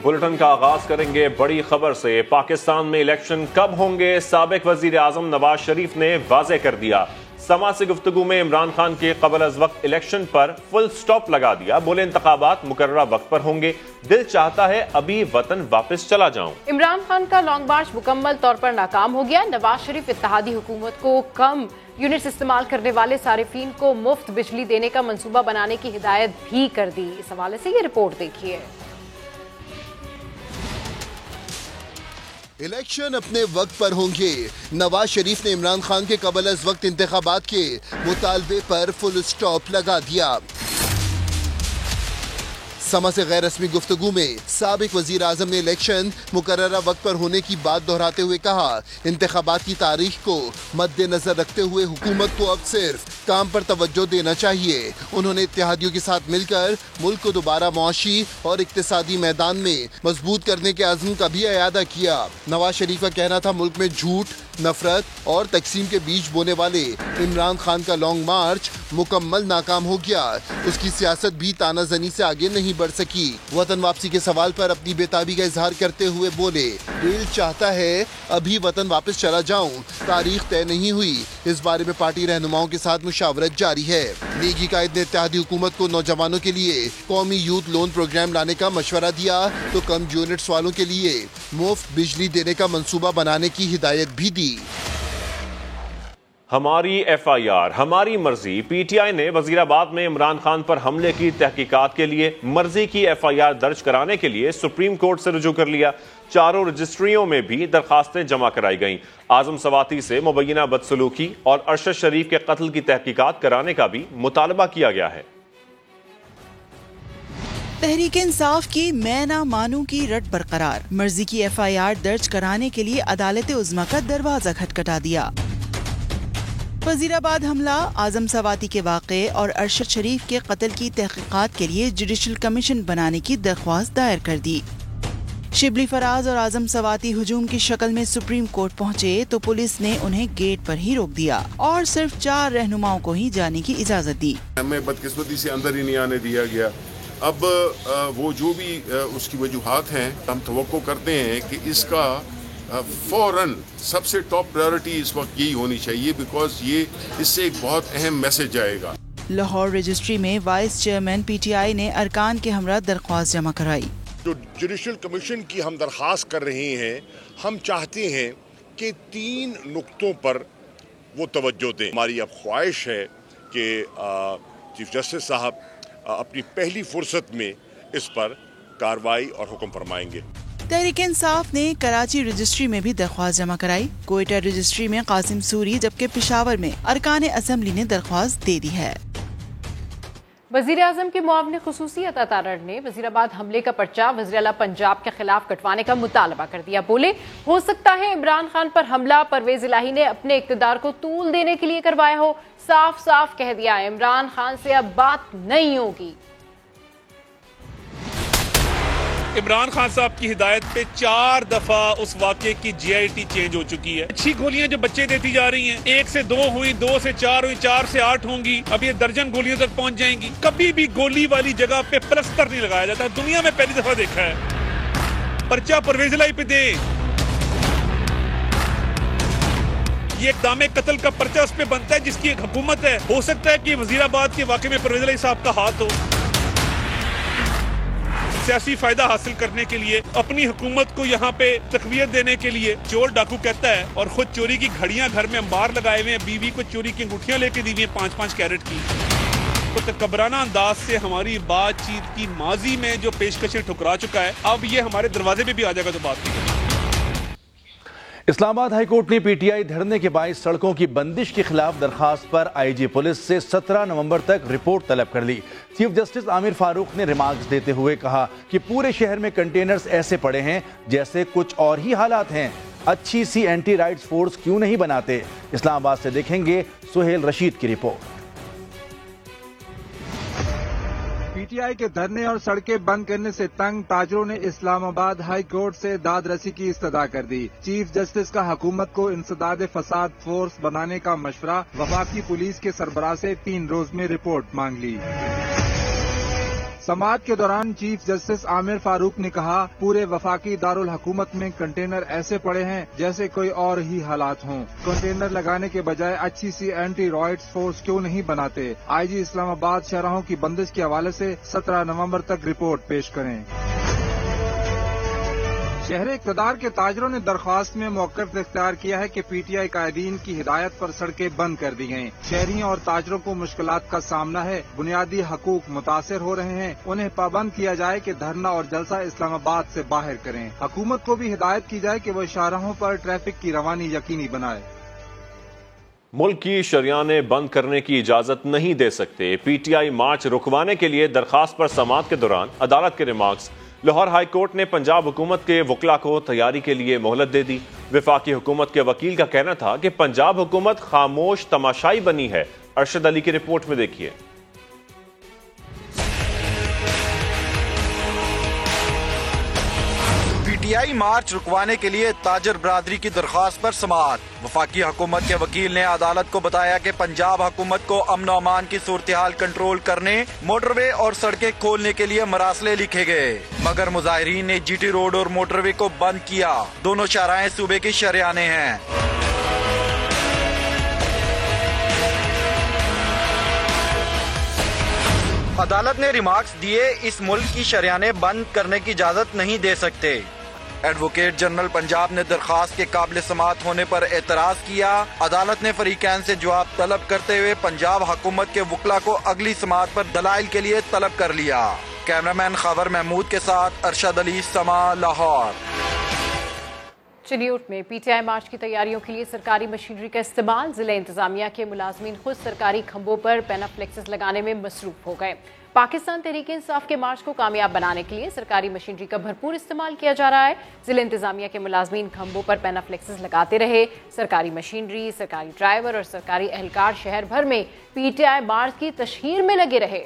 Bulletin का आगाज करेंगे बड़ी खबर से। पाकिस्तान में इलेक्शन कब होंगे, साबिक वजीर आजम नवाज शरीफ ने वाजे कर दिया। समा से गुफ्तगू में इमरान खान के कबल अज वक्त इलेक्शन पर फुल स्टॉप लगा दिया। बोले इंतखाबात मुकर्ररा वक्त पर होंगे, दिल चाहता है अभी वतन वापस चला जाऊं। इमरान खान का लॉन्ग मार्च मुकम्मल तौर पर नाकाम हो गया। नवाज शरीफ इत्तेहादी हुकूमत को कम यूनिट्स इस्तेमाल करने वाले सारिफीन को मुफ्त बिजली देने का मंसूबा बनाने की हिदायत भी कर दी। इस हवाले से ये रिपोर्ट देखिए। इलेक्शन अपने वक्त पर होंगे। नवाज शरीफ ने इमरान खान के कबल अज वक्त इंतखाबात के मुतालबे पर फुल स्टॉप लगा दिया। समा से गैर रस्मी गुफ्तगू में साबिक वजीर आजम ने इलेक्शन मुकर्ररा वक्त पर होने की बात दोहराते हुए कहा, इंतखाबात की तारीख को मद्देनजर रखते हुए हुकूमत को अब सिर्फ काम पर तवज्जो देना चाहिए। उन्होंने इत्तेहादियों के साथ मिलकर मुल्क को दोबारा मुआशी और इक्तिसादी मैदान में मजबूत करने के अज़्म का भी अयादा किया। नवाज शरीफ का कहना था, मुल्क में झूठ, नफरत और तकसीम के बीज बोने वाले इमरान खान का लॉन्ग मार्च मुकम्मल नाकाम हो गया। उसकी सियासत भी तानाजनी से आगे नहीं बढ़ सकी। वतन वापसी के सवाल पर अपनी बेताबी का इजहार करते हुए बोले, दिल चाहता है अभी वतन वापस चला जाऊं, तारीख तय नहीं हुई। इस बारे में पार्टी रहनुमाओं के साथ मुशावरत जारी है। लीगी कायद ने इत्तेहादी हुकूमत को नौजवानों के लिए कौमी यूथ लोन प्रोग्राम लाने का मशवरा दिया तो कम यूनिट्स वालों के लिए मुफ्त बिजली देने का मंसूबा बनाने की हिदायत भी दी। हमारी FIR हमारी मर्जी। PTI ने वजीराबाद में इमरान खान पर हमले की तहकीकात के लिए मर्जी की FIR दर्ज कराने के लिए सुप्रीम कोर्ट से रुजू कर लिया। चारों रजिस्ट्रियों में भी दरखास्तें जमा कराई गईं। आजम सवाती से मुबैना बदसलूकी और अरशद शरीफ के कत्ल की तहकीकात कराने का भी मुतालबा किया गया है। तहरीक इंसाफ की मैं ना मानू की रट बरकरार। मर्जी की FIR दर्ज कराने के लिए अदालत उज़्मा का दरवाजा खटखटा दिया। वजीराबाद हमला, आजम सवाती के वाक़े और अरशद शरीफ के कत्ल की तहकीकात के लिए जुडिशल कमीशन बनाने की दरख्वास्त दायर कर दी। शिबली फराज और आजम सवाती हुजूम की शक्ल में सुप्रीम कोर्ट पहुंचे तो पुलिस ने उन्हें गेट पर ही रोक दिया और सिर्फ 4 रहनुमाओं को ही जाने की इजाजत दी। हमें बदकिस्मती से अंदर ही नहीं आने दिया गया। अब वो जो भी उसकी वजूहात हैं, हम तवक्को करते हैं कि इसका फौरन सबसे टॉप प्रायोरिटी इस वक्त यही होनी चाहिए, बिकॉज ये इससे एक बहुत अहम मैसेज जाएगा। लाहौर रजिस्ट्री में वाइस चेयरमैन PTI ने अरकान के हमरा दरख्वास्त जमा कराई। जो जुडिशल कमीशन की हम दरख्वास्त कर रहे हैं, हम चाहते हैं कि 3 नुक्तों पर वो तवज्जो दें। हमारी अब ख्वाहिश है कि चीफ जस्टिस साहब अपनी पहली फुर्सत में इस पर कार्रवाई और हुक्म फरमाएंगे। तहरीक इंसाफ ने कराची रजिस्ट्री में भी दरख्वास्त जमा कराई। कोयटा रजिस्ट्री में कासिम सूरी, जबकि पेशावर में अरकान असेंबली ने दरख्वास्त दे दी है। वजीर आजम के मुआविन खुसूसी अता तारड़ ने वजीराबाद हमले का पर्चा वज़ीर आला पंजाब के खिलाफ कटवाने का मुतालबा कर दिया। बोले, हो सकता है इमरान खान पर हमला परवेज इलाही ने अपने इक़्तिदार को तूल देने के लिए करवाया हो। साफ साफ कह दिया, इमरान खान से अब बात नहीं होगी। इमरान खान साहब की हिदायत पे 4 दफा उस वाक़े की GIT चेंज हो चुकी है। अच्छी गोलियां जो बच्चे देती जा रही हैं, 1 से 2 हुई, 2 से 4 हुई, 4 से 8 होंगी, अब ये दर्जन गोलियों तक पहुंच जाएंगी। कभी भी गोली वाली जगह पे प्लस्तर नहीं लगाया जाता, दुनिया में पहली दफा देखा है। पर्चा परवेज इलाही पे दे, ये इक़दाम कत्ल का पर्चा उस पे बनता है जिसकी एक हुकूमत है। हो सकता है कि वजीराबाद के वाक़े में परवेज इलाही साहब का हाथ हो। सियासी फायदा हासिल करने के लिए, अपनी हुकूमत को यहाँ पे तकवीयत देने के लिए चोर डाकू कहता है और खुद चोरी की घड़ियां घर में अंबार लगाए हुए हैं, बीवी को चोरी की अंगूठियां लेके दी हुई हैं 5-5 कैरेट की। तो तकबराना अंदाज से हमारी बातचीत की माजी में जो पेशकशें ठुकरा चुका है, अब ये हमारे दरवाजे पे भी आ जाएगा तो बात नहीं करेंगे। इस्लामाबाद हाईकोर्ट ने PTI धरने के बायस सड़कों की बंदिश के खिलाफ दरखास्त पर IG पुलिस से 17 नवंबर तक रिपोर्ट तलब कर ली। चीफ जस्टिस आमिर फारूक ने रिमार्क्स देते हुए कहा कि पूरे शहर में कंटेनर्स ऐसे पड़े हैं जैसे कुछ और ही हालात हैं। अच्छी सी एंटी राइट्स फोर्स क्यों नहीं बनाते। इस्लामाबाद से देखेंगे सुहेल रशीद की रिपोर्ट। PTI के धरने और सड़कें बंद करने से तंग ताजरों ने इस्लामाबाद हाई कोर्ट से दाद रसी की इस्तदा कर दी। चीफ जस्टिस का हुकूमत को इंसदाद फसाद फोर्स बनाने का मशवरा। वफाकी पुलिस के सरबराह से 3 रोज में रिपोर्ट मांग ली। समाअत के दौरान चीफ जस्टिस आमिर फारूक ने कहा, पूरे वफाकी दारुल हुकूमत में कंटेनर ऐसे पड़े हैं जैसे कोई और ही हालात हों। कंटेनर लगाने के बजाय अच्छी सी एंटी रॉयट्स फोर्स क्यों नहीं बनाते? आईजी इस्लामाबाद शहरों की बंदिश के हवाले से 17 नवंबर तक रिपोर्ट पेश करें। शहर इक़्तिदार के ताजरों ने दरख्वास्त में मौक़िफ़ इख्तियार किया है कि पीटीआई कायदीन की हिदायत पर सड़कें बंद कर दी गयी। शहरियों और ताजरों को मुश्किलात का सामना है, बुनियादी हकूक मुतासिर हो रहे हैं। उन्हें पाबंद किया जाए कि धरना और जलसा इस्लामाबाद से बाहर करें। हुकूमत को भी हिदायत की जाए कि वो शाहराहों पर ट्रैफिक की रवानी यकीनी बनाए। मुल्क की शरियानें बंद करने की इजाजत नहीं दे सकते। पीटीआई मार्च रुकवाने के लिए दरखास्त पर समाअत के दौरान अदालत के रिमार्क्स। लाहौर हाई कोर्ट ने पंजाब हुकूमत के वकला को तैयारी के लिए मोहलत दे दी। वफाकी हुकूमत के वकील का कहना था कि पंजाब हुकूमत खामोश तमाशाई बनी है। अरशद अली की रिपोर्ट में देखिए। पीटीआई मार्च रुकवाने के लिए ताजर बरादरी की दरख्वास्त पर समाअत। वफाकी हुकूमत के वकील ने अदालत को बताया कि पंजाब हुकूमत को अमन और अमान की सूरत हाल कंट्रोल करने, मोटरवे और सड़कें खोलने के लिए मरासले लिखे गए, मगर मुजाहिरीन ने जीटी रोड और मोटरवे को बंद किया। दोनों शाहराएं सूबे की शरियानें हैं। अदालत ने रिमार्क्स दिए, इस मुल्क की शरियानें बंद करने की इजाजत नहीं दे सकते। एडवोकेट जनरल पंजाब ने दरखास्त के काबिल समाअत होने पर एतराज किया। अदालत ने फरीकैन से जवाब तलब करते हुए पंजाब हुकूमत के वकला को अगली समाअत पर दलाइल के लिए तलब कर लिया। कैमरामैन खबर महमूद के साथ अरशद अली, समा, लाहौर। चिन्यूट में पीटीआई मार्च की तैयारियों के लिए सरकारी मशीनरी का इस्तेमाल। जिला इंतजामिया के मुलाजमीन खुद सरकारी खंभों पर पेनाफ्लेक्सेस लगाने में मसरूफ हो गए। पाकिस्तान तहरीक इंसाफ के मार्च को कामयाब बनाने के लिए सरकारी मशीनरी का भरपूर इस्तेमाल किया जा रहा है। जिला इंतजामिया के मुलाजमीन खंभों पर पेनाफ्लेक्सेस लगाते रहे। सरकारी मशीनरी, सरकारी ड्राइवर और सरकारी एहलकार शहर भर में पीटीआई मार्च की तशहीर में लगे रहे।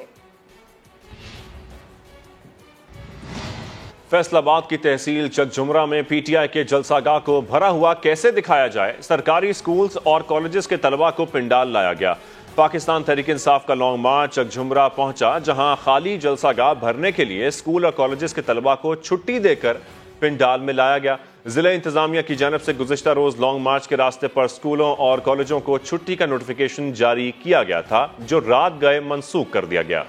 फैसलाबाद की तहसील चकझुमरा में पीटीआई के जलसागाह को भरा हुआ कैसे दिखाया जाए? सरकारी स्कूल्स और कॉलेजेस के तलबा को पिंडाल लाया गया। पाकिस्तान तहरीक इंसाफ का लॉन्ग मार्च चकझुमरा पहुंचा, जहां खाली जलसागाह भरने के लिए स्कूल और कॉलेजेस के तलबा को छुट्टी देकर पिंडाल में लाया गया। जिला इंतजामिया की जानब से गुज़िश्ता रोज लॉन्ग मार्च के रास्ते पर स्कूलों और कॉलेजों को छुट्टी का नोटिफिकेशन जारी किया गया था, जो रात गए मनसूख कर दिया गया।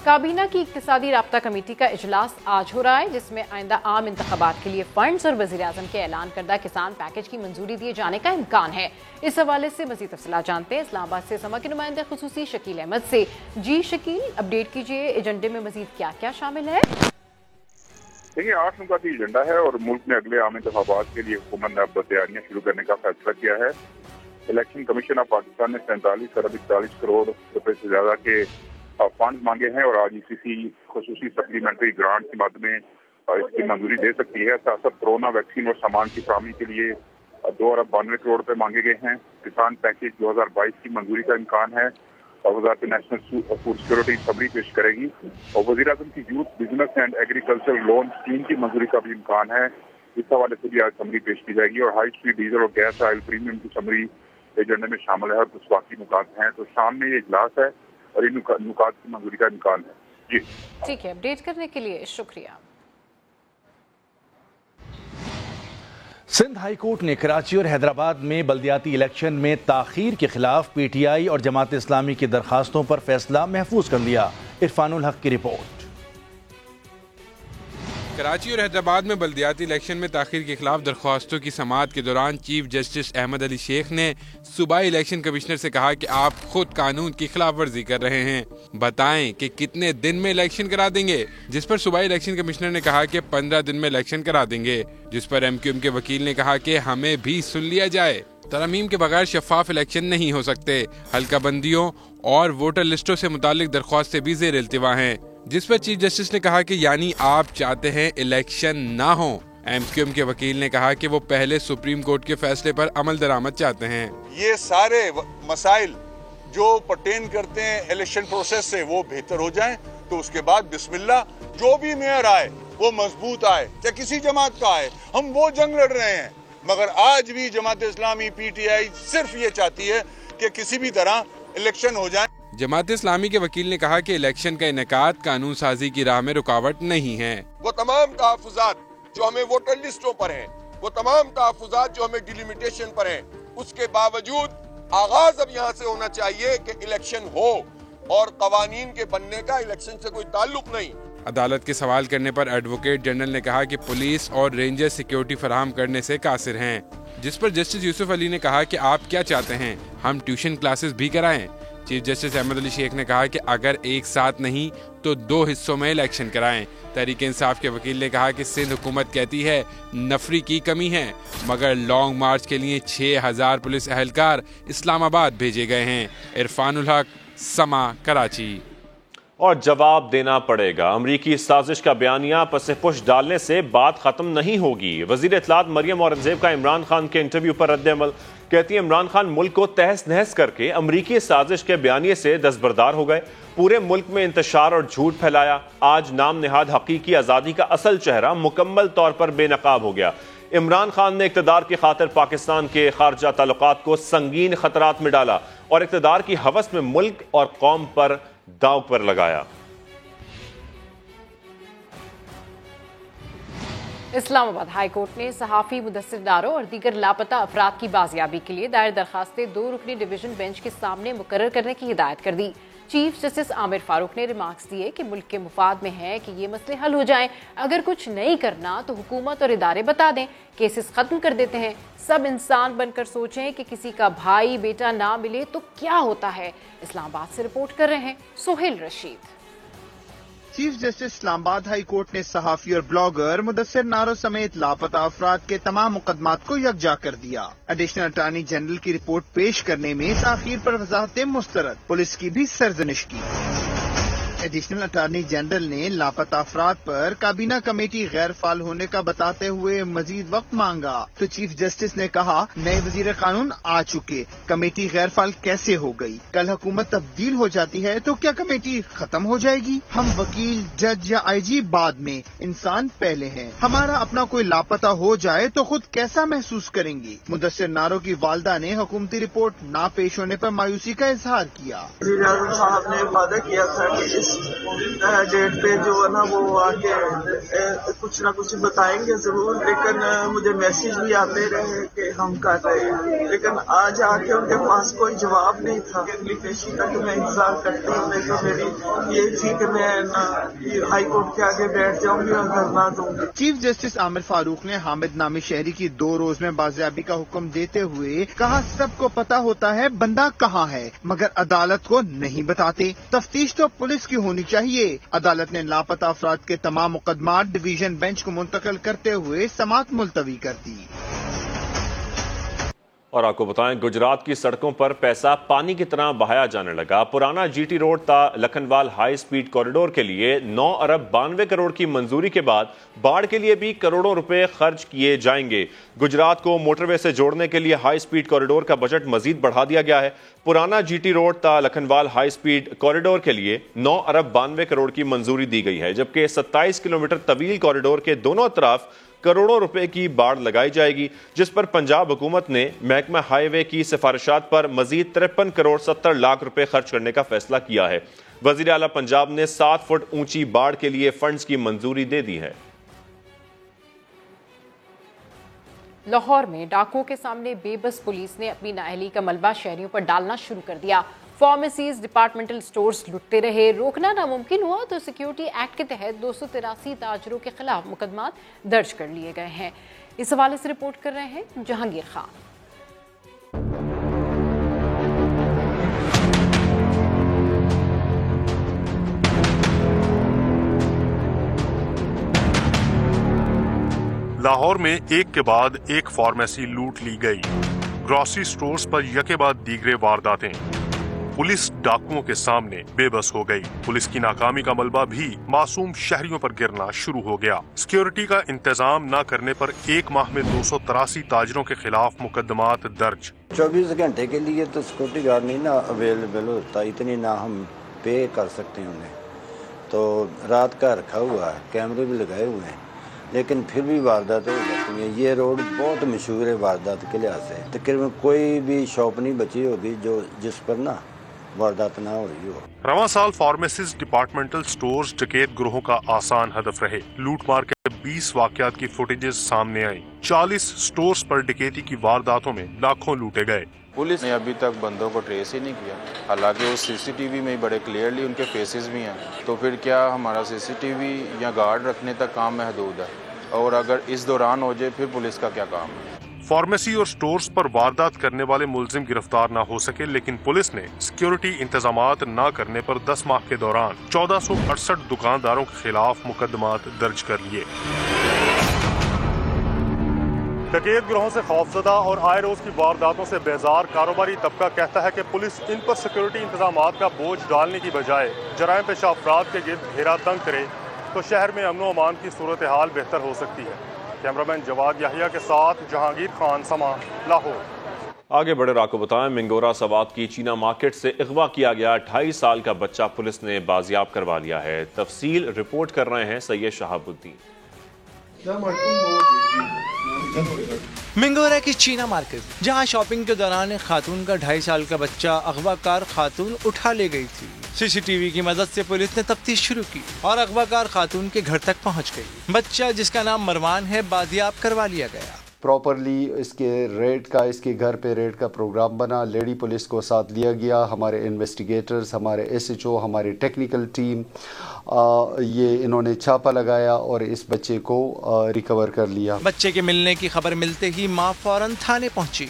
काबीना की इक्तिसादी राब्ता कमेटी का इजलास आज हो रहा है, जिसमें आइंदा आम इंतखाबात के लिए फंड्स और वज़ीर आज़म के ऐलान करदा किसान पैकेज की मंजूरी दिए जाने का इम्कान है। इस हवाले से मज़ीद तफसीलात जानते हैं इस्लामाबाद से समा के नुमाइंदे खुसूसी शकील अहमद से। जी शकील, अपडेट कीजिए, एजेंडे में मज़ीद क्या क्या शामिल है? देखिए, 8 नुकाती एजेंडा है और मुल्क में अगले आम इंतखाबात के लिए हुकूमत ने अब तैयारियां शुरू करने का फैसला किया है। इलेक्शन कमीशन ऑफ पाकिस्तान ने 47 अरब 41 करोड़ रुपए से ज्यादा के फंड मांगे हैं और आज ईसीसी खुसूसी सप्लीमेंट्री ग्रांट की मद में इसकी मंजूरी दे सकती है। साथ साथ कोरोना वैक्सीन और सामान की फराहमी के लिए 2 अरब 92 करोड़ रुपए मांगे गए हैं। किसान पैकेज 2022 की मंजूरी का इम्कान है और वज़ारत नेशनल फूड सिक्योरिटी सबरी पेश करेगी और वज़ीर आज़म की youth business and agriculture loan scheme की मंजूरी का भी इम्कान है। इस हवाले से भी आज समरी पेश की जाएगी और हाई स्पीड डीजल और गैस ऑयल प्रीमियम की समरी एजेंडे में शामिल है और कुछ बाकी नुकात हैं। तो शाम में ये इजलास है और इन नुकात की मंजूरी का इम्कान है। जी ठीक है, अपडेट करने के लिए शुक्रिया। सिंध हाई कोर्ट ने कराची और हैदराबाद में बल्दियाती इलेक्शन में ताखीर के खिलाफ पीटीआई और जमात इस्लामी की दरखास्तों पर फैसला महफूज कर लिया। इरफानुल हक की रिपोर्ट। कराची और हैदराबाद में बल्दियाती इलेक्शन में ताखीर के खिलाफ दरख्वास्तों की समाअत के दौरान चीफ जस्टिस अहमद अली शेख ने सूबाई इलेक्शन कमिश्नर से कहा कि आप खुद कानून की खिलाफ वर्जी कर रहे हैं, बताएं कि कितने दिन में इलेक्शन करा देंगे। जिस पर सूबाई इलेक्शन कमिश्नर ने कहा कि 15 दिन में इलेक्शन करा देंगे, जिस पर एमक्यूएम के वकील ने कहा कि हमें भी सुन लिया जाए, तरमीम के बगैर शफाफ इलेक्शन नहीं हो सकते। हल्का बंदियों और वोटर लिस्टों से मुतालिक दरख्वास्तें भी ज़ेर इल्तिवा हैं, जिस पर चीफ जस्टिस ने कहा कि यानी आप चाहते हैं इलेक्शन ना हो। एमक्यूएम के वकील ने कहा कि वो पहले सुप्रीम कोर्ट के फैसले पर अमल दरामद चाहते हैं। ये सारे मसाइल जो पर्टेन करते हैं इलेक्शन प्रोसेस से वो बेहतर हो जाएं, तो उसके बाद बिस्मिल्लाह जो भी मेयर आए वो मजबूत आए, चाहे किसी जमात का आए, हम वो जंग लड़ रहे हैं। मगर आज भी जमात इस्लामी पीटीआई सिर्फ ये चाहती है कि किसी भी तरह इलेक्शन हो जाए। जमात इस्लामी के वकील ने कहा कि इलेक्शन का इनेकाद कानून साजी की राह में रुकावट नहीं है। वो तमाम तहफ़्फ़ुज़ात जो हमें वोटर लिस्टों पर हैं, वो तमाम तहफ़्फ़ुज़ात जो हमें डिलिमिटेशन पर हैं, उसके बावजूद आगाज अब यहाँ से होना चाहिए कि इलेक्शन हो और कवानीन के बनने का इलेक्शन से कोई ताल्लुक नहीं। अदालत के सवाल करने पर एडवोकेट जनरल ने कहा कि पुलिस और रेंजर सिक्योरिटी फराहम करने से कासिर हैं, जिस पर जस्टिस यूसुफ अली ने कहा कि आप क्या चाहते हैं, हम ट्यूशन क्लासेस भी कराएं। चीफ जस्टिस अहमद अली शेख ने कहा कि अगर एक साथ नहीं तो 2 हिस्सों में इलेक्शन कराएं। तहरीक इंसाफ के वकील ने कहा कि सिंध हुकूमत कहती है नफरी की कमी है, मगर लॉन्ग मार्च के लिए 6000 पुलिस अहलकार इस्लामाबाद भेजे गए हैं। इरफानुल हक, समा, कराची। और जवाब देना पड़ेगा। अमरीकी साजिश का बयानिया पसे पुश डालने से बात खत्म नहीं होगी। वजीर इत्तलात मरियम औरंगजेब का इमरान खान के इंटरव्यू पर रद्द-ए-अमल। कहती है इमरान खान मुल्क को तहस नहस करके अमरीकी साजिश के बयानिए से दस्तबरदार हो गए, पूरे मुल्क में इंतशार और झूठ फैलाया। आज नाम निहाद हकीकी आज़ादी का असल चेहरा मुकम्मल तौर पर बेनकाब हो गया। इमरान खान ने इक़्तिदार की खातिर पाकिस्तान के खारजा ताल्लुकात को संगीन खतरात में डाला और इक़्तिदार की हवस में मुल्क और कौम पर दांव पर लगाया। इस्लामाबाद हाई कोर्ट ने सहाफ़ी, मुदस्सिरदारों और दीगर लापता अफराद की बाजियाबी के लिए दायर दरखास्तें 2 रुकनी डिवीजन बेंच के सामने मुकर्रर करने की हिदायत कर दी। चीफ जस्टिस आमिर फारूक ने रिमार्क्स दिए कि मुल्क के मुफाद में है कि ये मसले हल हो जाएं। अगर कुछ नहीं करना तो हुकूमत और इदारे बता दें, केसेस खत्म कर देते हैं। सब इंसान बनकर सोचें कि किसी का भाई बेटा ना मिले तो क्या होता है। इस्लामाबाद से रिपोर्ट कर रहे हैं Sohail Rashid. Chief justice Islamabad high court ने सहाफी और ब्लॉगर मुदस्सिर नारो समेत लापता अफराद के तमाम मुकदमात को यकजा कर दिया। एडिशनल अटॉर्नी जनरल की रिपोर्ट पेश करने में ताखीर पर वजाहतें मुस्तरद, पुलिस की भी सरजनिश की। एडिशनल अटॉर्नी जनरल ने लापता अफराद पर काबीना कमेटी गैर फाल होने का बताते हुए मजीद वक्त मांगा तो चीफ जस्टिस ने कहा नए वजीर कानून आ चुके, कमेटी गैर फाल कैसे हो गई? कल हुकूमत तब्दील हो जाती है तो क्या कमेटी खत्म हो जाएगी? हम वकील, जज या IG बाद में, इंसान पहले हैं। हमारा अपना कोई लापता हो जाए तो खुद कैसा महसूस करेंगे? मुदस्सिर नारो की वालदा ने हुकूमती रिपोर्ट ना पेश होने पर मायूसी का इजहार किया। साहब ने वादा किया था कि इस डेट पे जो है ना वो आके कुछ ना कुछ बताएंगे जरूर, लेकिन मुझे मैसेज भी आते रहे कि हम कर रहे हैं, लेकिन आज आके उनके पास कोई जवाब नहीं था। एप्लीकेशन का मैं इंतजार करती हूँ, तो मेरी ये थी कि मैं हाई कोर्ट के आगे बैठ जाऊंगी और धरना दूंगी। चीफ जस्टिस आमिर फारूक ने हामिद नामी शहरी की 2 रोज में बाजियाबी का हुक्म देते हुए कहा सबको पता होता है बंदा कहाँ है, मगर अदालत को नहीं बताते। तफ्तीश तो पुलिस की होनी चाहिए। अदालत ने लापता अफराद के तमाम मुकदमात डिवीजन बेंच को मुंतकिल करते हुए समाअत मुलतवी कर दी। और आपको बताएं गुजरात की सड़कों पर पैसा पानी की तरह बहाया जाने लगा। पुराना GT रोड ता लखनवाल हाई स्पीड कॉरिडोर के लिए 9 अरब 92 करोड़ की मंजूरी के बाद बाढ़ के लिए भी करोड़ों रुपए खर्च किए जाएंगे। गुजरात को मोटरवे से जोड़ने के लिए हाई स्पीड कॉरिडोर का बजट मजीद बढ़ा दिया गया है। पुराना GT रोड ता लखनवाल हाई स्पीड कॉरिडोर के लिए 9 अरब 92 करोड़ की मंजूरी दी गई है, जबकि 27 किलोमीटर तवील कॉरिडोर के दोनों तरफ करोड़ों रुपए की बाड़ लगाई जाएगी, जिस पर पंजाब हुकूमत ने महकमा हाईवे की सिफारिशात पर मजीद 53 करोड़ 70 लाख रुपए खर्च करने का फैसला किया है। वजीर आला पंजाब ने 7 फुट ऊंची बाड़ के लिए फंड्स की मंजूरी दे दी है। लाहौर में डाकुओं के सामने बेबस पुलिस ने अपनी नाअहली का मलबा शहरियों पर डालना शुरू कर दिया। फार्मेसीज, डिपार्टमेंटल स्टोर्स लुटते रहे। रोकना नामुमकिन हुआ तो सिक्योरिटी एक्ट के तहत 283 ताजरों के खिलाफ मुकदमा दर्ज कर लिए गए हैं। इस हवाले से रिपोर्ट कर रहे हैं जहांगीर खान। लाहौर में एक के बाद एक फार्मेसी लूट ली गई। ग्रोसरी स्टोर्स पर यके बाद दीगरे वारदातें। पुलिस डाकुओं के सामने बेबस हो गई। पुलिस की नाकामी का मलबा भी मासूम शहरियों पर गिरना शुरू हो गया। सिक्योरिटी का इंतजाम न करने पर 1 माह में 283 ताजरों के खिलाफ मुकदमात दर्ज। 24 घंटे के लिए तो सिक्योरिटी गार्ड नहीं ना अवेलेबल होता, इतनी ना हम पे कर सकते हैं उन्हें, तो रात का रखा हुआ है, कैमरे भी लगाए हुए हैं। लेकिन फिर भी वारदातें हो जाती हैं। ये रोड बहुत मशहूर है वारदात के लिहाज से, तकरीबन कोई भी शॉप नहीं बची होगी जो जिस पर ना वारदात ना हो रही हो। रवां साल फार्मेसिस्ट, डिपार्टमेंटल स्टोर्स डकैत ग्रोहों का आसान हदफ रहे। लूटमार के 20 वाकयात की फुटेजेस सामने आई। 40 स्टोर्स पर डकैती की वारदातों में लाखों लूटे गए। पुलिस ने अभी तक बंदों को ट्रेस ही नहीं किया, हालांकि वो सीसीटीवी में बड़े क्लियरली उनके फेसेस भी हैं। तो फिर क्या हमारा सीसीटीवी या गार्ड रखने तक काम महदूद है? और अगर इस दौरान हो जाए फिर पुलिस का क्या काम है? फार्मेसी और स्टोर्स पर वारदात करने वाले मुलजिम गिरफ्तार न हो सके, लेकिन पुलिस ने सिक्योरिटी इंतजामात न करने पर 10 माह के दौरान 1468 दुकानदारों के खिलाफ मुकदमात दर्ज कर लिए। डकैत गिरोहों से खौफजदा और आए रोज की वारदातों से बेजार कारोबारी तबका कहता है कि पुलिस इन पर सिक्योरिटी इंतजामात का बोझ डालने की बजाय जराइम पेशा अफराद के गिर्द घेरा तंग करे तो शहर में अमन व अमान की सूरत हाल बेहतर हो सकती है। कैमरामैन जवाद याहिया के साथ जहांगीर खान, समा, लाहौर। आगे बढ़े आपको बताएं, मिंगोरा सवात की चीना मार्केट से अगवा किया गया 2.5 साल का बच्चा पुलिस ने बाजियाब करवा लिया है। तफसील रिपोर्ट कर रहे हैं सैयद शहाबुद्दीन। मिंगोरा की चीना मार्केट, जहां शॉपिंग के दौरान एक खातून का 2.5 साल का बच्चा अगवाकार खातून उठा ले गई थी। सीसीटीवी की मदद से पुलिस ने तफ्तीश शुरू की और अगवाकार खातून के घर तक पहुंच गई। बच्चा, जिसका नाम मरवान है, बाजियाब करवा लिया गया। प्रॉपरली इसके रेड का, इसके घर पे रेड का प्रोग्राम बना। लेडी पुलिस को साथ लिया गया, हमारे इन्वेस्टिगेटर्स, हमारे SHO, हमारी टेक्निकल टीम, ये इन्होंने छापा लगाया और इस बच्चे को रिकवर कर लिया। बच्चे के मिलने की खबर मिलते ही माँ फौरन थाने पहुंची।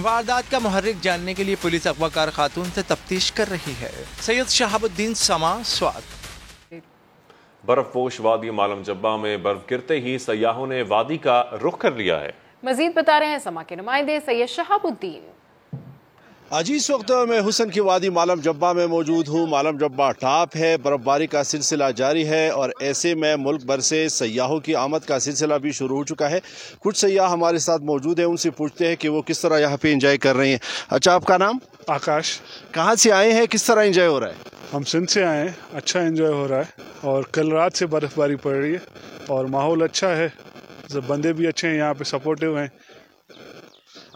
वारदात का मुहर्रिक जानने के लिए पुलिस अगवाकार खातून से तफ्तीश कर रही है। सैयद शहाबुद्दीन, समा, स्वात। बर्फपोश वादी मालम जब्बा में बर्फ गिरते ही सयाहों ने वादी का रुख कर लिया है। मजीद बता रहे हैं समा के नुमाइंदे सैयद शहाबुद्दीन। आज इस वक्त मैं हुसन की वादी मालम जब्बा में मौजूद हूँ। मालम जब्बा टॉप है, बर्फबारी का सिलसिला जारी है और ऐसे में मुल्क भर से सयाहों की आमद का सिलसिला भी शुरू हो चुका है। कुछ सयाह हमारे साथ मौजूद हैं, उनसे पूछते हैं कि वो किस तरह यहाँ पे एंजॉय कर रहे हैं। अच्छा, आपका नाम? आकाश। कहाँ से आए हैं, किस तरह एंजॉय हो रहा है? हम सिंध से आए हैं, अच्छा एंजॉय हो रहा है और कल रात से बर्फबारी पड़ रही है और माहौल अच्छा है, बंदे भी अच्छे हैं, यहाँ पे सपोर्टिव हैं।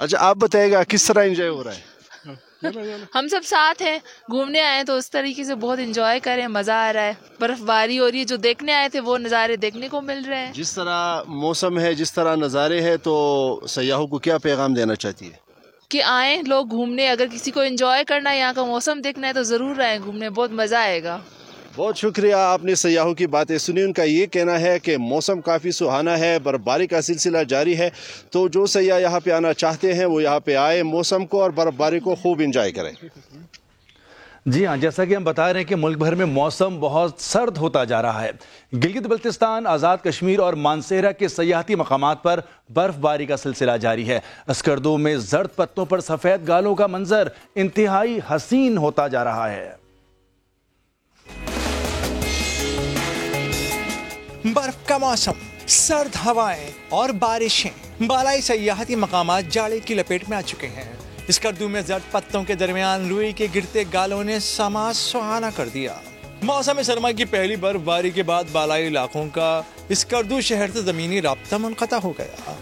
अच्छा, आप बताइएगा किस तरह एंजॉय हो रहा है? हम सब साथ हैं, घूमने आए तो उस तरीके से बहुत एंजॉय कर रहे हैं, मजा आ रहा है। बर्फबारी हो रही है, जो देखने आए थे वो नज़ारे देखने को मिल रहे हैं। जिस तरह मौसम है, जिस तरह नज़ारे हैं, तो सयाहों को क्या पैगाम देना चाहती है? कि आए लोग घूमने, अगर किसी को एंजॉय करना है, यहाँ का मौसम देखना है तो ज़रूर आए घूमने, बहुत मज़ा आएगा। बहुत शुक्रिया, आपने सयाहों की बातें सुनी। उनका ये कहना है कि मौसम काफ़ी सुहाना है, बर्फबारी का सिलसिला जारी है, तो जो सयाह यहाँ पे आना चाहते हैं वो यहाँ पे आए, मौसम को और बर्फबारी को खूब इंजॉय करें। जी हाँ, जैसा कि हम बता रहे हैं कि मुल्क भर में मौसम बहुत सर्द होता जा रहा है। गिलगित बल्तिस्तान, आज़ाद कश्मीर और मानसेरा के सयाहती मकामात पर बर्फबारी का सिलसिला जारी है। अस्करदो में जर्द पत्तों पर सफ़ेद गालों का मंजर इंतहाई हसीन होता जा रहा है। बर्फ का मौसम, सर्द हवाएं और बारिशें, बालाई सयाहती मकामात जाड़े की लपेट में आ चुके हैं। स्कर्दू में जर्द पत्तों के दरमियान रुई के गिरते गालों ने समा सुहाना कर दिया। मौसम सरमा की पहली बर्फबारी के बाद बालाई इलाकों का स्कर्दू शहर से जमीनी राब्ता मुनक़ता हो गया।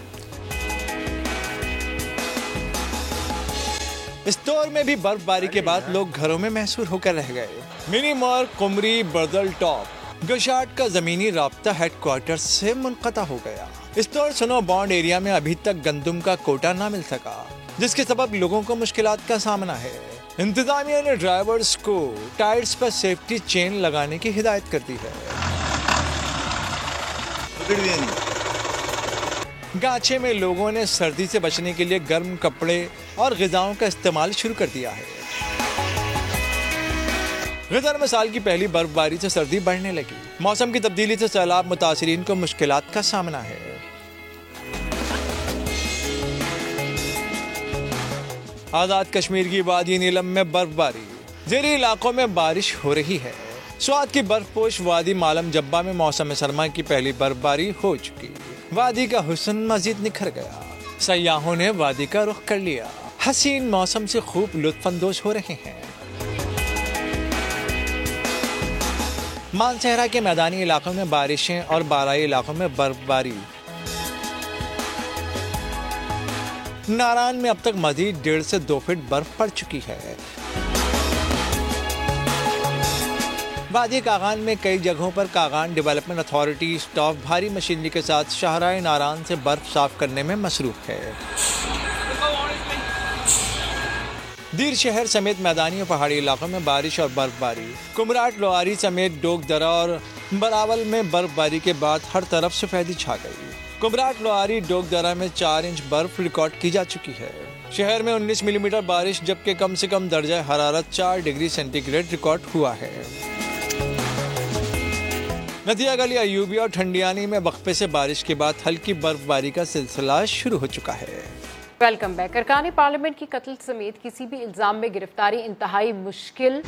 इस दौर में भी बर्फबारी के बाद लोग घरों में महसूर होकर रह गए। मिनी मॉल कुमरी बर्दल टॉप गशाट का जमीनी राब्ता हेडक्वार्टर से मुनक़ता हो गया। इस दौर स्नो बॉन्ड एरिया में अभी तक गंदम का कोटा ना मिल सका, जिसके सबब लोगों को मुश्किलात का सामना है। इंतजामिया ने ड्राइवर्स को टायर्स पर सेफ्टी चेन लगाने की हिदायत कर दी है। गाछे में लोगों ने सर्दी से बचने के लिए गर्म कपड़े और ग़िज़ाओं का इस्तेमाल शुरू कर दिया है। गदर में साल की पहली बर्फबारी से सर्दी बढ़ने लगी। मौसम की तब्दीली से सैलाब मुतासिरीन को मुश्किलात का सामना है। आज़ाद कश्मीर की वादी नीलम में बर्फबारी, ज़ेरी इलाकों में बारिश हो रही है। स्वाद की बर्फपोश वादी मालम जब्बा में मौसम सरमा की पहली बर्फबारी हो चुकी। वादी का हुस्न मजीद निखर गया। सयाहों ने वादी का रुख कर लिया। हसीन मौसम से खूब लुत्फानंदोज हो रहे हैं। मानसहरा के मैदानी इलाकों में बारिशें और बाराई इलाकों में बर्फबारी। नारायण में अब तक मजीद 1.5 से 2 फीट बर्फ पड़ चुकी है। वादी कागान में कई जगहों पर कागान डेवलपमेंट अथॉरिटी स्टाफ भारी मशीनरी के साथ शाहराह नारायण से बर्फ साफ करने में मसरूफ है। दीर शहर समेत मैदानी और पहाड़ी इलाकों में बारिश और बर्फबारी। कुमराट लोहारी समेत डोक दरा और बरावल में बर्फबारी के बाद हर तरफ सफेदी छा गई। कुमराट लोहारी डोक दरा में 4 इंच बर्फ रिकॉर्ड की जा चुकी है। शहर में 19 मिलीमीटर बारिश जबकि कम से कम दर्जा हरारत 4 डिग्री सेंटीग्रेड रिकॉर्ड हुआ है। नदिया गली अयूबी और ठंडियानी में वक्फे से बारिश के बाद हल्की बर्फबारी का सिलसिला शुरू हो चुका है। Welcome back. अरकान पार्लियामेंट की कत्ल समेत किसी भी इल्जाम में गिरफ्तारी इंतहाई मुश्किल।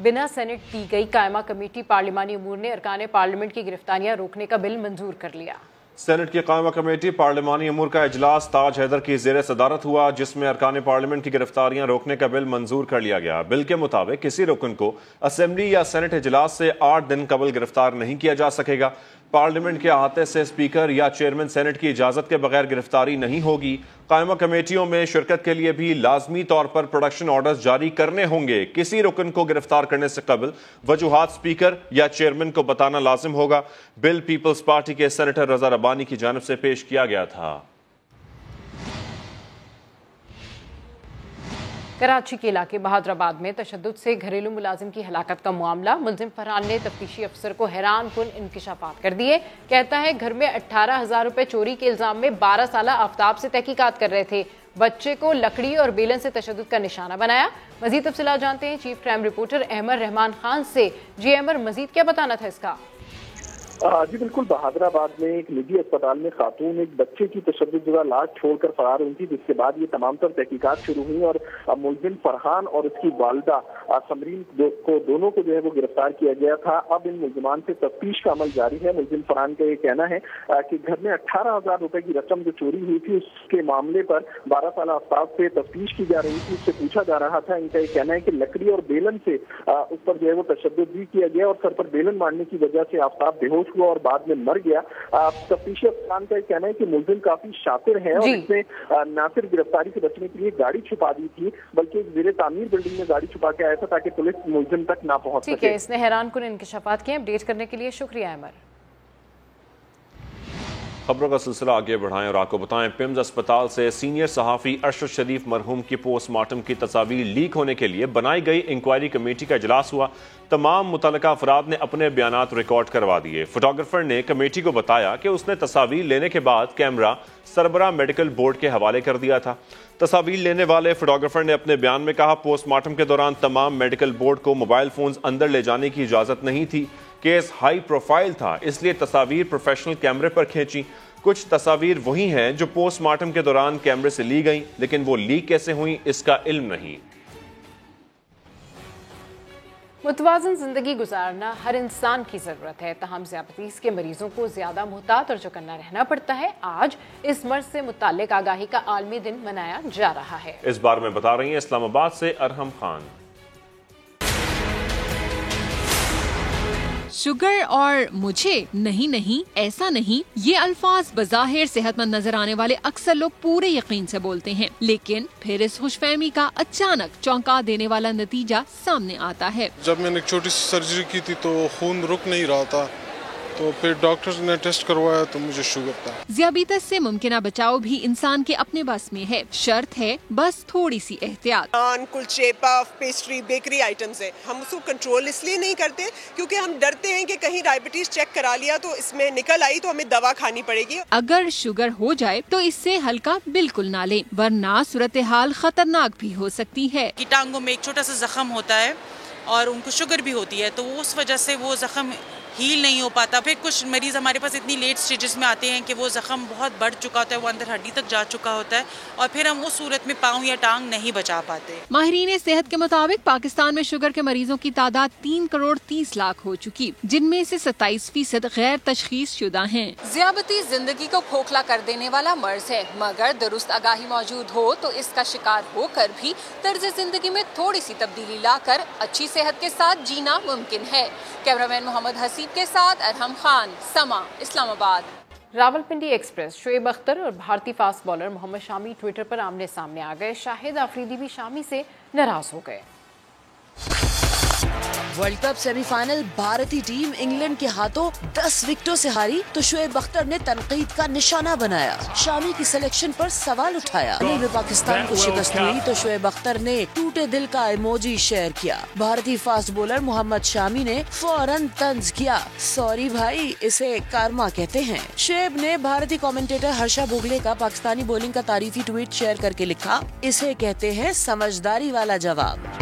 बिना सेनेट दी गई कायमा कमेटी पार्लिमानी अमूर ने अरकान पार्लियामेंट की गिरफ्तारियां रोकने का बिल मंजूर कर लिया। सेनेट की कायमा कमेटी पार्लिमानी अमूर का इजलास ताज हैदर की ज़ेर सदारत हुआ, जिसमें अरकान पार्लियामेंट की गिरफ्तारियां रोकने का बिल मंजूर कर लिया गया। बिल के मुताबिक किसी रुकन को असेंबली या सेनेट इजलास से 8 दिन कबल गिरफ्तार नहीं किया जा सकेगा। पार्लियामेंट के अहाते से स्पीकर या चेयरमैन सेनेट की इजाजत के बगैर गिरफ्तारी नहीं होगी। कायमा कमेटियों में शिरकत के लिए भी लाजमी तौर पर प्रोडक्शन ऑर्डर्स जारी करने होंगे। किसी रुकन को गिरफ्तार करने से कबल वजूहात स्पीकर या चेयरमैन को बताना लाजिम होगा। बिल पीपल्स पार्टी के सेनेटर रजा रब्बानी की जानिब से पेश किया गया था। कराची के इलाके बहादुराबाद में तशद्दुद से घरेलू मुलाजिम की हलाकत का मामला। मुलजिम फरहान ने तफ्तीशी अफसर को हैरान कुन इंकशाफात कर दिए। कहता है घर में 18,000 रुपए चोरी के इल्जाम में 12 साला आफ्ताब से तहकीकात कर रहे थे। बच्चे को लकड़ी और बेलन से तशद्दुद का निशाना बनाया। मजीद तफसीलात जानते हैं chief crime reporter Ahmad Rahman Khan से। जी अहमद, मजीद क्या बताना था इसका? जी बिल्कुल, बहादुराबाद में एक निजी अस्पताल में खातून एक बच्चे की तशद्दुद लाश छोड़कर फरार हुई थी, जिसके बाद ये तमाम तर तहकीकात शुरू हुई और मुलजिम फरहान और उसकी वालिदा समरीन को दोनों को जो है वो गिरफ्तार किया गया था। अब इन मुलजिमान से तफ्तीश का अमल जारी है। मुलजिम फरहान का ये कहना है कि घर में 18,000 रुपए की रकम जो चोरी हुई थी उसके मामले पर 12 साल आफ्ताब से तफ्तीश की जा रही थी, उससे पूछा जा रहा था। इनका ये कहना है कि लकड़ी और बेलन से उस पर जो है वो तशद्दुद भी किया गया और सर पर बेलन मारने की वजह से आफ्ताब बेहोश हुआ और बाद में मर गया। तफ्तीशी अफसरान का कहना है कि मुलजिम काफी शातिर है और इसने न सिर्फ गिरफ्तारी से बचने के लिए गाड़ी छुपा दी थी, बल्कि एक ज़ेरे तामीर बिल्डिंग में गाड़ी छुपा के आया था ताकि पुलिस मुलजिम तक ना पहुंच सके। ठीक है, इसने हैरान कुन इंकशाफात किए। अपडेट करने के लिए शुक्रिया अहमद। खबरों का सिलसिला आगे बढ़ाएं और आपको बताएं, पिम्स अस्पताल से सीनियर सहाफ़ी अरशद शरीफ मरहूम की पोस्टमार्टम की तस्वीर लीक होने के लिए बनाई गई इंक्वायरी कमेटी का इजलास हुआ। तमाम मुतल्लिका अफराद ने अपने बयानात रिकॉर्ड करवा दिए। फोटोग्राफर ने कमेटी को बताया कि उसने तस्वीर लेने के बाद कैमरा सरबरा मेडिकल बोर्ड के हवाले कर दिया था। तस्वीर लेने वाले फोटोग्राफर ने अपने बयान में कहा, पोस्टमार्टम के दौरान तमाम मेडिकल बोर्ड को मोबाइल फोन्स अंदर ले जाने की इजाजत नहीं थी। केस हाई प्रोफाइल था, इसलिए तस्वीर प्रोफेशनल कैमरे पर खींची। कुछ तस्वीर वही हैं जो पोस्टमार्टम के दौरान कैमरे से ली गई, लेकिन वो लीक कैसे हुई इसका इल्म नहीं। मुतवाज़िन जिंदगी गुजारना हर इंसान की जरूरत है, तहम ज़ियादतीस के मरीजों को ज्यादा मुहतात और चौकन्ना रहना पड़ता है। आज इस मर्ज से मुताल्लिक आगाही का आलमी दिन मनाया जा रहा है। इस बारे में बता रही हैं इस्लामाबाद से अरहम खान। शुगर और मुझे नहीं ऐसा नहीं, ये अल्फाज बज़ाहिर सेहतमंद नजर आने वाले अक्सर लोग पूरे यकीन से बोलते हैं, लेकिन फिर इस खुशफहमी का अचानक चौंका देने वाला नतीजा सामने आता है। जब मैंने एक छोटी सी सर्जरी की थी तो खून रुक नहीं रहा था, तो फिर डॉक्टर ने टेस्ट करवाया तो मुझे शुगर था। ज़ियाबीतस से मुमकिना बचाव भी इंसान के अपने बस में है, शर्त है बस थोड़ी सी एहतियात। नान, कुलचे, पफ, पेस्ट्री, बेकरी आइटम्स है, हम उसको कंट्रोल इसलिए नहीं करते क्योंकि हम डरते हैं कि कहीं डायबिटीज चेक करा लिया तो इसमें निकल आई तो हमें दवा खानी पड़ेगी। अगर शुगर हो जाए तो इससे हल्का बिल्कुल ना लें, वरना सूरत हाल खतरनाक भी हो सकती है। की टांगों में एक छोटा सा जख्म होता है और उनको शुगर भी होती है, तो उस वजह से वो जख्म हील नहीं हो पाता। फिर कुछ मरीज हमारे पास इतनी लेट स्टेजेस में आते हैं कि वो जख्म बहुत बढ़ चुका होता है, वो अंदर हड्डी तक जा चुका होता है और फिर हम उस सूरत में पाँव या टांग नहीं बचा पाते। माहिरीन सेहत के मुताबिक पाकिस्तान में शुगर के मरीजों की तादाद 3 करोड़ 30 लाख हो चुकी, जिनमें से 27% गैर तशखीस शुदा हैं। ज़ियादती जिंदगी को खोखला कर देने वाला मर्ज है, मगर दुरुस्त आगाही मौजूद हो तो इसका शिकार होकर भी तर्ज जिंदगी में थोड़ी सी तब्दीली लाकर अच्छी सेहत के साथ जीना मुमकिन है। कैमरामैन मोहम्मद हसीब के साथ अरहम खान, समा, इस्लामाबाद। रावलपिंडी एक्सप्रेस शोएब अख्तर और भारतीय fast bowler Mohammad Shami Twitter पर आमने सामने आ गए। शाहिद आफरीदी भी शामी से नाराज हो गए। वर्ल्ड कप सेमीफाइनल भारतीय टीम इंग्लैंड के हाथों 10 विकेटों से हारी तो शोएब अख्तर ने तनकीद का निशाना बनाया। शामी की सिलेक्शन पर सवाल उठाया। में पाकिस्तान को शिकस्त हुई तो शोएब अख्तर ने टूटे दिल का इमोजी शेयर किया। भारतीय फास्ट बॉलर मोहम्मद शामी ने फौरन तंज किया, सॉरी भाई, इसे कारमा कहते हैं। शोएब ने भारतीय कमेंटेटर हर्षा भोगले का पाकिस्तानी बॉलिंग का तारीफी ट्वीट शेयर करके लिखा, इसे कहते हैं समझदारी वाला जवाब।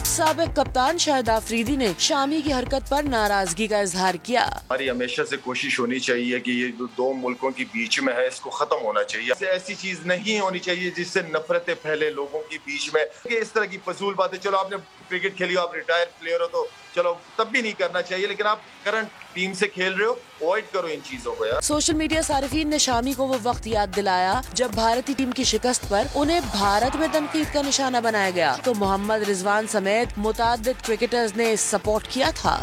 साबिक कप्तान शाहिद आफरीदी ने शामी की हरकत पर नाराजगी का इजहार किया। हमारी हमेशा से कोशिश होनी चाहिए कि ये दो मुल्कों के बीच में है, इसको खत्म होना चाहिए। ऐसी चीज नहीं होनी चाहिए जिससे नफरतें फैले लोगों के बीच में। इस तरह की फजूल बातें, चलो आपने क्रिकेट खेली हो, आप रिटायर्ड प्लेयर हो तो चलो तब भी नहीं करना चाहिए, लेकिन आप करंट टीम से खेल रहे हो, अवॉइड करो इन चीजों को यार। सोशल मीडिया सारिफीन ने शामी को वो वक्त याद दिलाया जब भारतीय टीम की शिकस्त पर उन्हें भारत में तनकीद का निशाना बनाया गया तो मोहम्मद रिजवान समेत मुताद्दिद क्रिकेटर्स ने सपोर्ट किया था।